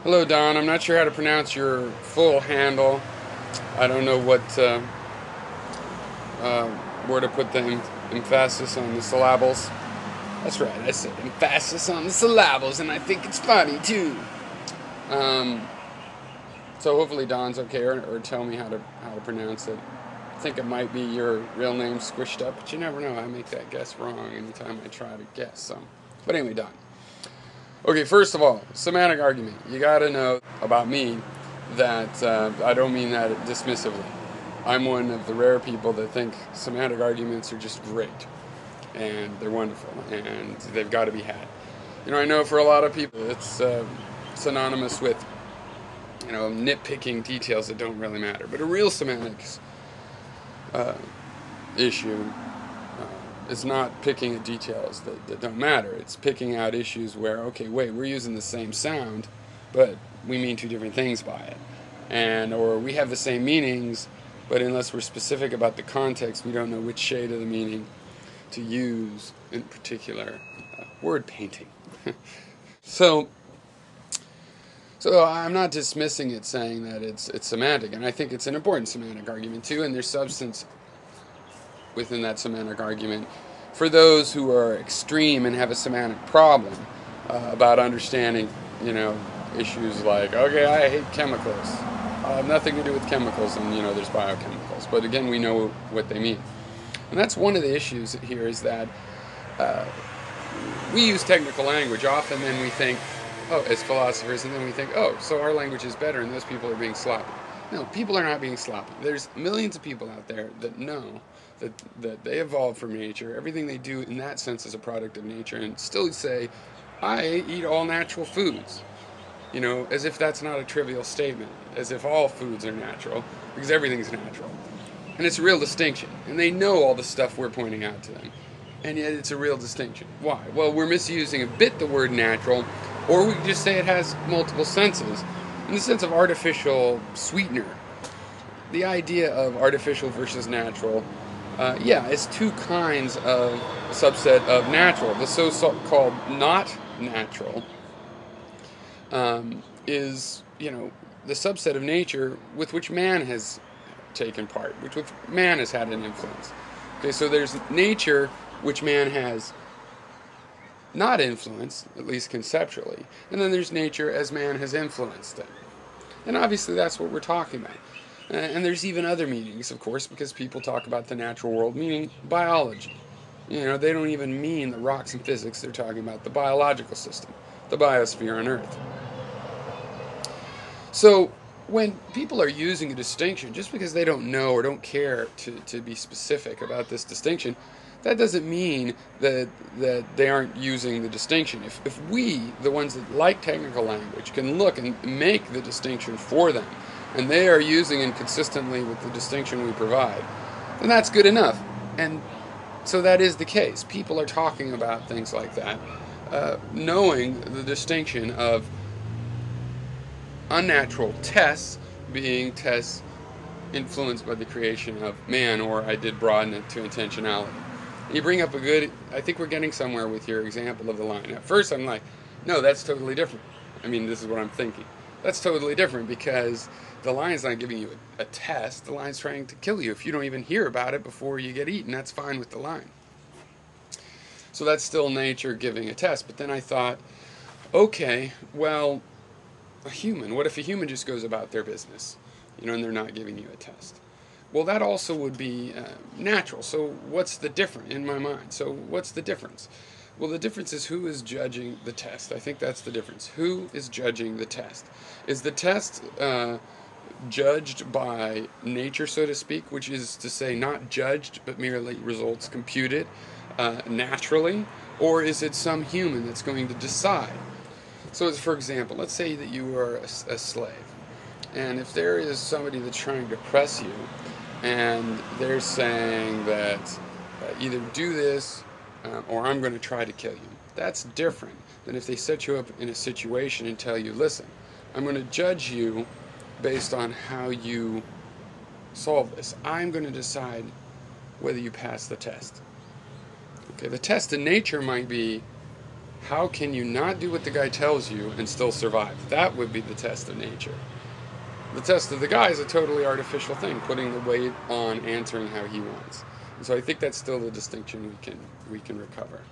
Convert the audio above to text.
Hello, Don. I'm not sure how to pronounce your full handle. I don't know what uh, where to put the emphasis on the syllables. That's right, I said emphasis on the syllables, and I think it's funny too. Um, so hopefully Don's okay, or tell me how to pronounce it. I think it might be your real name squished up, but you never know. I make that guess wrong anytime I try to guess. But anyway, Don. Okay, first of all, semantic argument. You got to know about me that I don't mean that dismissively. I'm one of the rare people that think semantic arguments are just great and they're wonderful and they've got to be had. I know for a lot of people it's synonymous with nitpicking details that don't really matter. But a real semantics uh, issue is not picking at details that don't matter. It's picking out issues where, okay, wait, we're using the same sound, but we mean two different things by it. Or we have the same meanings, but unless we're specific about the context, we don't know which shade of the meaning to use in particular word painting. so, so I'm not dismissing it, saying that it's semantic, and I think it's an important semantic argument too, and there's substance within that semantic argument for those who are extreme and have a semantic problem about understanding, issues like, okay, I hate chemicals. I have nothing to do with chemicals, and there's biochemicals. But again, we know what they mean, and that's one of the issues here is that uh, we use technical language often, then we think, oh, as philosophers, and then we think, oh, so our language is better, and those people are being sloppy. No, people are not being sloppy. There's millions of people out there that know that they evolved from nature. Everything they do in that sense is a product of nature, and still say, I eat all natural foods. As if that's not a trivial statement, as if all foods are natural, because everything's natural. And it's a real distinction. And they know all the stuff we're pointing out to them. And yet it's a real distinction. Why? Well, we're misusing a bit the word natural, or we just say it has multiple senses. In the sense of artificial sweetener, the idea of artificial versus natural, it's two kinds of subset of natural. The so-called not natural is, the subset of nature with which man has taken part, which man has had an influence. Okay, so there's nature which man has not influenced, at least conceptually, and then there's nature as man has influenced it. And obviously that's what we're talking about. And there's even other meanings, of course, because people talk about the natural world, meaning biology. They don't even mean the rocks and physics, they're talking about the biological system, the biosphere on Earth. So when people are using a distinction, just because they don't know or don't care to be specific about this distinction, that doesn't mean that they aren't using the distinction. If we, the ones that like technical language, can look and make the distinction for them, and they are using it consistently with the distinction we provide, then that's good enough. And so that is the case. People are talking about things like that, knowing the distinction of unnatural tests being tests influenced by the creation of man, or I did broaden it to intentionality. And you bring up I think we're getting somewhere with your example of the line. At first I'm like, no, that's totally different. This is what I'm thinking. That's totally different because the lion's not giving you a test. The lion's trying to kill you. If you don't even hear about it before you get eaten, that's fine with the lion. So that's still nature giving a test. But then I thought, okay, well, what if a human just goes about their business, and they're not giving you a test? Well, that also would be natural. So what's the difference in my mind? So what's the difference? Well, the difference is who is judging the test. I think that's the difference. Who is judging the test? Is the test judged by nature, so to speak, which is to say not judged, but merely results computed naturally? Or is it some human that's going to decide? So, for example, let's say that you are a slave. And if there is somebody that's trying to oppress you, and they're saying that either do this or I'm going to try to kill you, that's different than if they set you up in a situation and tell you, listen, I'm going to judge you based on how you solve this. I'm going to decide whether you pass the test. Okay, the test in nature might be How can you not do what the guy tells you and still survive? That would be the test of nature. The test of the guy is a totally artificial thing, putting the weight on answering how he wants. And so I think that's still the distinction we can recover.